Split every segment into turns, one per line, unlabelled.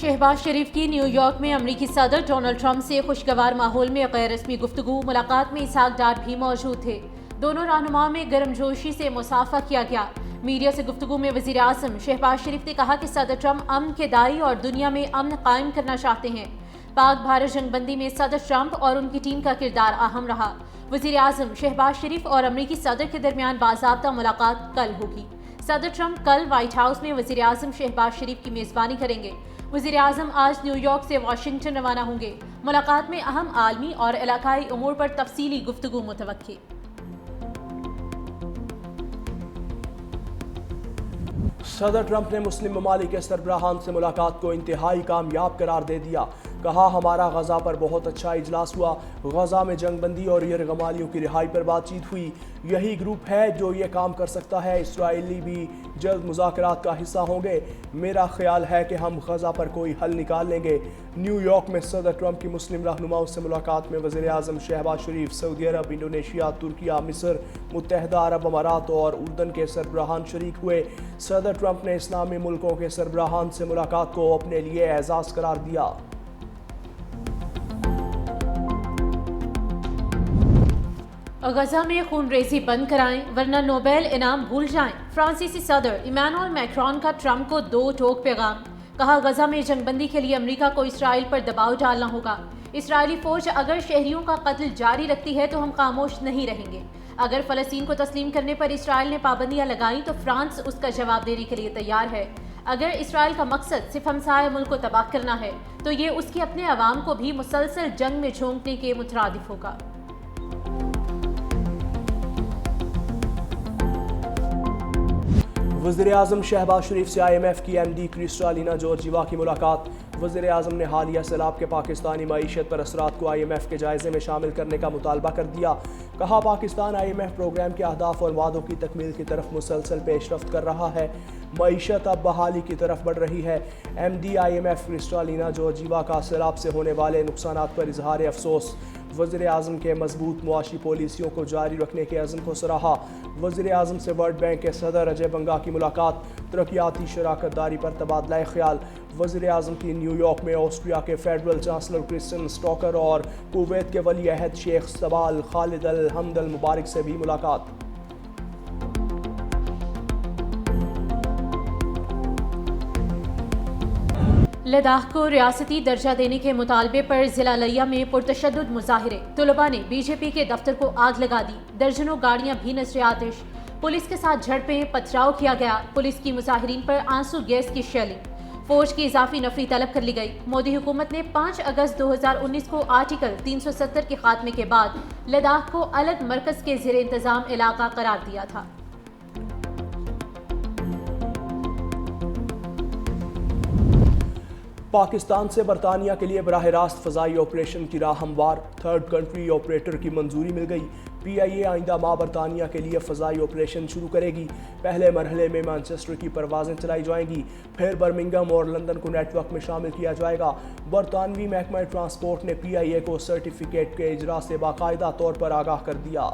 शहबाज शरीफ की new York में अमरीकी सदर डोनाल्ड ट्रंप से खुशगवार माहौल में गैर रस्मी गुफ्तगू। मुलाकात में इसहाक डार भी मौजूद थे। दोनों रहनुमाओं में गर्मजोशी से मुसाफा किया गया। मीडिया से गुफ्तगू में वज़ीर आज़म शहबाज शरीफ ने कहा कि सदर ट्रंप अमन के दाई और दुनिया में अमन कायम करना चाहते हैं। पाक भारत जंगबंदी में सदर ट्रंप और उनकी टीम का किरदार अहम रहा। वज़ीर आज़म शहबाज शरीफ और अमरीकी सदर के दरमियान बाज़ाब्ता मुलाकात कल होगी। सदर ट्रंप कल व्हाइट हाउस में वज़ीर आज़म शहबाज शरीफ की मेज़बानी करेंगे। वज़ीर आज़म आज न्यूयॉर्क से वाशिंगटन रवाना होंगे। मुलाकात में अहम आलमी और इलाकाई उमूर पर तफसीली गुफ्तगू मुतवक्की।
सदर ट्रंप ने मुस्लिम ममालिक के सरबराहान से मुलाकात को इंतहाई कामयाब करार दे दिया। कहा, हमारा गजा पर बहुत अच्छा इजलास हुआ। गजा में जंगबंदी और यरगमालियों की रिहाई पर बातचीत हुई। यही ग्रुप है जो ये काम कर सकता है। इसराइली भी जल्द मुज़ाकरात का हिस्सा होंगे। मेरा ख्याल है कि हम गजा पर कोई हल निकाल लेंगे। न्यूयॉर्क में सदर ट्रंप की मुस्लिम रहनुमाओं से मुलाकात में वज़ीर आज़म शहबाज शरीफ, सऊदी अरब, इंडोनेशिया, तुर्किया, मिस्र, मुत्तहदा अरब अमारात और उर्दन के सरबराहान शरीक हुए। सदर ट्रंप ने इस्लामी मुल्कों के सरबराहान से मुलाकात को अपने लिए एजाज़ करार दिया।
गजा में खून रेजी बंद कराएं वरना नोबेल इनाम भूल जाएं। फ्रांसीसी सदर इमैनुअल मैक्रोन का ट्रंप को दो टोक पैगाम। कहा, गजा में जंगबंदी के लिए अमेरिका को इसराइल पर दबाव डालना होगा। इसराइली फौज अगर शहरियों का कत्ल जारी रखती है तो हम खामोश नहीं रहेंगे। अगर फलस्तीन को तस्लीम करने पर इसराइल ने पाबंदियां लगाई तो फ्रांस उसका जवाब देने के लिए तैयार है। अगर इसराइल का मकसद सिर्फ हमसाया मुल्क को तबाह करना है तो ये उसके अपने अवाम को भी मुसलसल जंग में झोंकने के मुतरादिफ होगा।
वज़ीर आज़म शहबाज शरीफ से IMF की MD क्रिस्टालिना जॉर्जिवा की मुलाकात। वज़ीर आज़म ने हालिया सैलाब के पाकिस्तानी मईशत पर असरात को IMF के जायज़े में शामिल करने का मुतालबा कर दिया। कहा, पाकिस्तान IMF प्रोग्राम के अहदाफ और वादों की तकमील की तरफ मुसलसल पेशरफ्त कर रहा है। मईशत अब बहाली की तरफ बढ़ रही है। MD IMF क्रिस्टालिना जॉर्जिवा का सैलाब से होने वाले नुकसानात पर इजहार अफसोस। वज़ीर आज़म के मजबूत मुआशी पॉलिसियों को जारी रखने के अज़्म को सराहा। वज़ीर आज़म से वर्ल्ड बैंक के सदर अजय बंगा की मुलाकात। तरक्याती शराकत दारी पर तबादला ख्याल। वज़ीर आज़म की न्यूयॉर्क में ऑस्ट्रिया के फेडरल चांसलर क्रिस्टन स्टॉकर और कुवैत के वली अहद शेख सबाल खालिद अल हमद अल मुबारक से भी मुलाकात।
लद्दाख को रियासती दर्जा देने के मुतालबे पर जिला लिया में पुरतशद्दुद मुजाहिरे। तलबा ने बीजेपी के दफ्तर को आग लगा दी। दर्जनों गाड़ियां भी नजर आतिश। पुलिस के साथ झड़पें, पथराव किया गया। पुलिस की मुजाहिरीन पर आंसू गैस की शेलिंग। फौज की इजाफी नफरी तलब कर ली गई। मोदी हुकूमत ने 5 अगस्त 2019 को आर्टिकल 370 के खात्मे के बाद लद्दाख को अलग मरकज के ज़ेर इंतजाम इलाका करार दिया था।
पाकिस्तान से बरतानिया के लिए बराह रास्त फ़ज़ाई ऑपरेशन की राह हमवार। थर्ड कंट्री ऑपरेटर की मंजूरी मिल गई। PIA आइंदा माह बरतानिया के लिए फ़ज़ाई ऑपरेशन शुरू करेगी। पहले मरहले में मैनचेस्टर की परवाज़ें चलाई जाएंगी, फिर बर्मिंघम और लंदन को नेटवर्क में शामिल किया जाएगा। बरतानवी महकमा ट्रांसपोर्ट ने PIA को सर्टिफिकेट के इजरा से बाकायदा तौर पर आगाह कर दिया।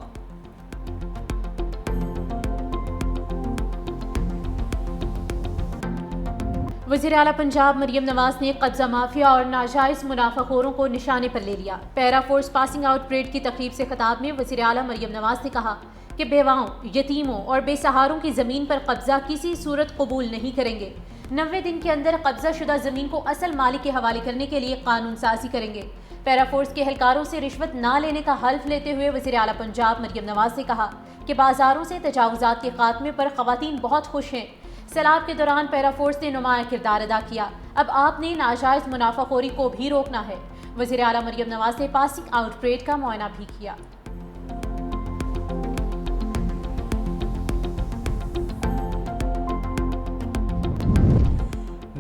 वज़ीर आला पंजाब मरियम नवाज ने कब्जा माफिया और नाजायज मुनाफाखोरों को निशाने पर ले लिया। Para force passing out parade की तकरीब से खिताब में वज़ीर आला मरियम नवाज ने कहा कि बेवाओं, यतीमों और बेसहारों की ज़मीन पर कब्जा किसी सूरत कबूल नहीं करेंगे। 90 दिन के अंदर कब्जा शुदा ज़मीन को असल मालिक के हवाले करने के लिए कानून साजी करेंगे। पैरा फोर्स के एहलकारों से रिश्वत ना लेने का हल्फ लेते हुए वज़ीर आला पंजाब मरियम नवाज ने कहा कि बाजारों से तजावुज़ात के खात्मे पर ख़वातीन बहुत खुश हैं। सैलाब के दौरान पैरा फोर्स ने नुमाया किरदार अदा किया। अब आपने नाजायज मुनाफाखोरी को भी रोकना है। वज़ीर आला मरियम नवाज ने पासिंग आउट परेड का मुआयना भी किया।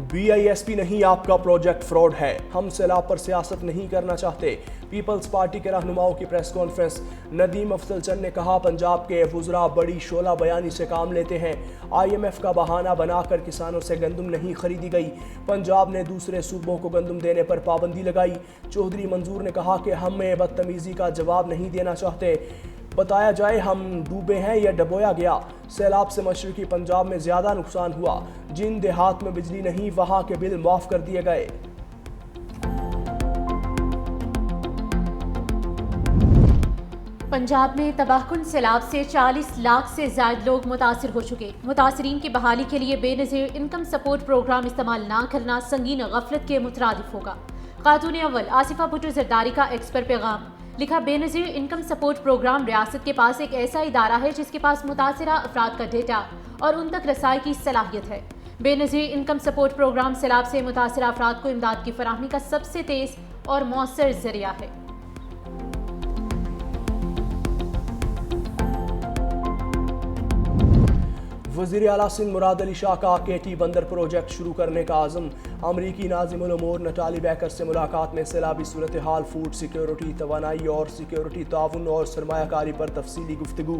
BISP नहीं, आपका प्रोजेक्ट फ्रॉड है। हम सैलाब पर सियासत नहीं करना चाहते। पीपल्स पार्टी के रहनुमाओं की प्रेस कॉन्फ्रेंस। नदीम अफजल चंद ने कहा, पंजाब के वुज़रा बड़ी शोला बयानी से काम लेते हैं। IMF का बहाना बनाकर किसानों से गंदम नहीं खरीदी गई। पंजाब ने दूसरे सूबों को गंदम देने पर पाबंदी लगाई। चौधरी मंजूर ने कहा कि हमें बदतमीजी का जवाब नहीं देना चाहते। بتایا جائے ہم ڈوبے ہیں یا ڈبویا گیا۔ سیلاب سے مشرقی پنجاب میں زیادہ نقصان ہوا، جن دیہات میں بجلی نہیں وہاں کے بل معاف کر دیے گئے۔
پنجاب میں تباہ کن سیلاب سے 40 لاکھ سے زائد لوگ متاثر ہو چکے۔ متاثرین کی بحالی کے لیے بے نظیر انکم سپورٹ پروگرام استعمال نہ کرنا سنگین غفلت کے مترادف ہوگا۔ خاتون اول آصفہ بھٹو زرداری کا ایکس پر پیغام، لکھا بے نظیر انکم سپورٹ پروگرام ریاست کے پاس ایک ایسا ادارہ ہے جس کے پاس متاثرہ افراد کا ڈیٹا اور ان تک رسائی کی صلاحیت ہے۔ بے نظیر انکم سپورٹ پروگرام سیلاب سے متاثرہ افراد کو امداد کی فراہمی کا سب سے تیز اور مؤثر ذریعہ ہے۔
وزیر اعلیٰ سندھ مراد علی شاہ کا کیٹی بندر پروجیکٹ شروع کرنے کا عزم۔ امریکی ناظم الامور نٹالی بیکر سے ملاقات میں سیلابی صورتحال، فوڈ سیکیورٹی، توانائی اور سیکیورٹی تعاون اور سرمایہ کاری پر تفصیلی گفتگو۔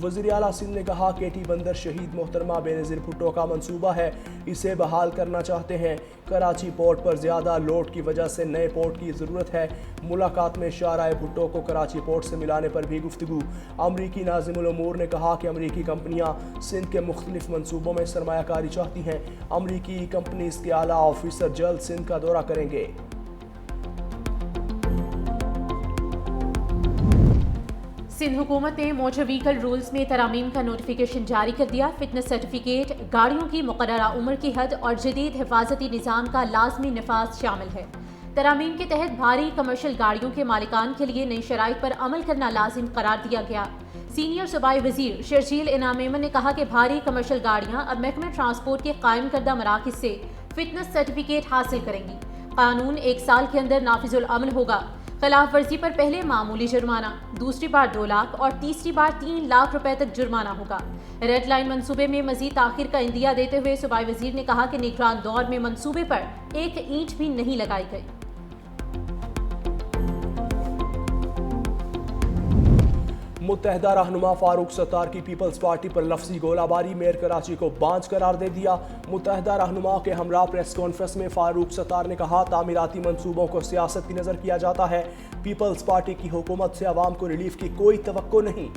وزیر اعلیٰ سندھ نے کہا کیٹی بندر شہید محترمہ بے نظیر بھٹو کا منصوبہ ہے، اسے بحال کرنا چاہتے ہیں۔ کراچی پورٹ پر زیادہ لوڈ کی وجہ سے نئے پورٹ کی ضرورت ہے۔ ملاقات میں شاہراہ بھٹو کو کراچی پورٹ سے ملانے پر بھی گفتگو۔ امریکی ناظم الامور نے کہا کہ امریکی کمپنیاں سندھ کے مختلف منصوبوں میں سرمایہ کاری چاہتی ہیں۔ امریکی کمپنیز کے اعلیٰ آفیسر جلد سندھ کا دورہ کریں گے۔
سندھ حکومت نے موٹر وہیکل رولز میں ترامیم کا نوٹیفیکیشن جاری کر دیا۔ فٹنس سرٹیفکیٹ، گاڑیوں کی مقررہ عمر کی حد اور جدید حفاظتی نظام کا لازمی نفاذ شامل ہے۔ ترامیم کے تحت بھاری کمرشل گاڑیوں کے مالکان کے لیے نئی شرائط پر عمل کرنا لازم قرار دیا گیا۔ سینئر صوبائی وزیر شرجیل انعام ایمن نے کہا کہ بھاری کمرشل گاڑیاں اب محکمہ ٹرانسپورٹ کے قائم کردہ مراکز سے فٹنس سرٹیفکیٹ حاصل کریں گی۔ قانون 1 سال کے اندر نافذ العمل ہوگا۔ خلاف ورزی پر پہلے معمولی جرمانہ، دوسری بار 2 لاکھ اور تیسری بار 3 لاکھ روپے تک جرمانہ ہوگا۔ ریڈ لائن منصوبے میں مزید تاخیر کا عندیہ دیتے ہوئے صوبائی وزیر نے کہا کہ نگران دور میں منصوبے پر ایک اینٹ بھی نہیں لگائی گئی۔
متحدہ رہنما فاروق ستار کی پیپلز پارٹی پر لفظی گولہ باری، میئر کراچی کو بانجھ قرار دے دیا۔ متحدہ رہنما کے ہمراہ پریس کانفرنس میں فاروق ستار نے کہا تعمیراتی منصوبوں کو سیاست کی نظر کیا جاتا ہے۔ پیپلز پارٹی کی حکومت سے عوام کو ریلیف کی کوئی توقع نہیں۔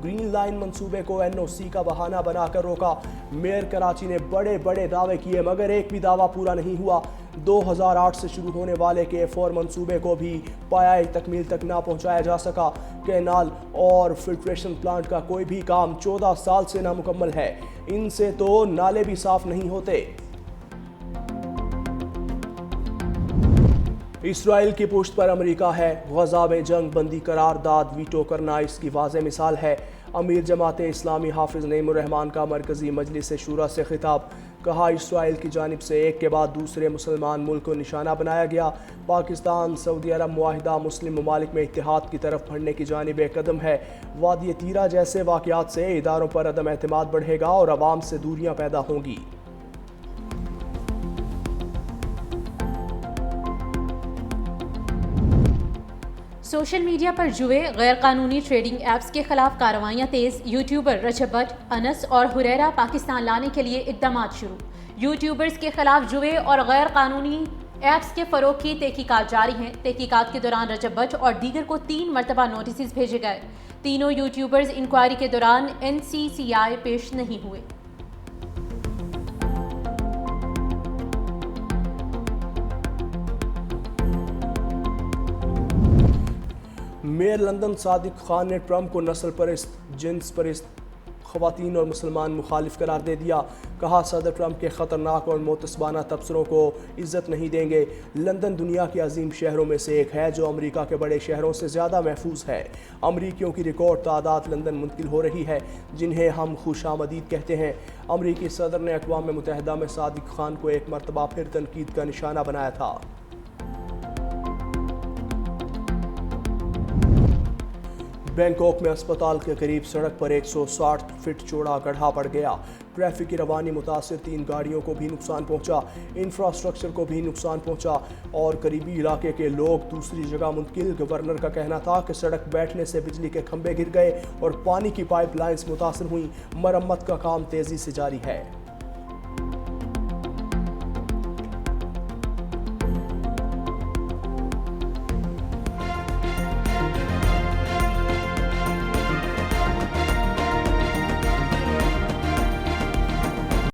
گرین لائن منصوبے کو NOC کا بہانہ بنا کر روکا۔ میئر کراچی نے بڑے بڑے دعوے کیے مگر ایک بھی دعویٰ پورا نہیں ہوا۔ 2008 سے شروع ہونے والے K4 منصوبے کو بھی پایۂ تکمیل تک نہ پہنچایا جا سکا۔ کینال اور فلٹریشن پلانٹ کا کوئی بھی کام 14 سال سے نامکمل ہے، ان سے تو نالے بھی صاف نہیں ہوتے۔ اسرائیل کی پشت پر امریکہ ہے، غزہ میں جنگ بندی قرارداد ویٹو کرنا اس کی واضح مثال ہے۔ امیر جماعت اسلامی حافظ نعیم الرحمان کا مرکزی مجلس شورا سے خطاب، کہا اسرائیل کی جانب سے ایک کے بعد دوسرے مسلمان ملک کو نشانہ بنایا گیا۔ پاکستان سعودی عرب معاہدہ مسلم ممالک میں اتحاد کی طرف بڑھنے کی جانب ایک قدم ہے۔ وادی تیرہ جیسے واقعات سے اداروں پر عدم اعتماد بڑھے گا اور عوام سے دوریاں پیدا ہوں گی۔
سوشل میڈیا پر جوئے، غیر قانونی ٹریڈنگ ایپس کے خلاف کارروائیاں تیز، یوٹیوبر رجب بٹ، انس اور ہریرا پاکستان لانے کے لیے اقدامات شروع۔ یوٹیوبرز کے خلاف جوئے اور غیر قانونی ایپس کے فروغ کی تحقیقات جاری ہیں۔ تحقیقات کے دوران رجب بٹ اور دیگر کو 3 مرتبہ نوٹسز بھیجے گئے۔ تینوں یوٹیوبرز انکوائری کے دوران NCCI پیش نہیں ہوئے۔
میئر لندن صادق خان نے ٹرمپ کو نسل پرست، جنس پرست، خواتین اور مسلمان مخالف قرار دے دیا۔ کہا صدر ٹرمپ کے خطرناک اور متعصبانہ تبصروں کو عزت نہیں دیں گے۔ لندن دنیا کے عظیم شہروں میں سے ایک ہے جو امریکہ کے بڑے شہروں سے زیادہ محفوظ ہے۔ امریکیوں کی ریکارڈ تعداد لندن منتقل ہو رہی ہے جنہیں ہم خوش آمدید کہتے ہیں۔ امریکی صدر نے اقوام متحدہ میں صادق خان کو ایک مرتبہ پھر تنقید کا نشانہ بنایا تھا۔ بینکاک میں اسپتال کے قریب سڑک پر 160 فٹ چوڑا گڑھا پڑ گیا۔ ٹریفک کی روانی متاثر، 3 گاڑیوں کو بھی نقصان پہنچا، انفراسٹرکچر کو بھی نقصان پہنچا اور قریبی علاقے کے لوگ دوسری جگہ منتقل۔ گورنر کا کہنا تھا کہ سڑک بیٹھنے سے بجلی کے کھمبے گر گئے اور پانی کی پائپ لائنز متاثر ہوئیں۔ مرمت کا کام تیزی سے جاری ہے۔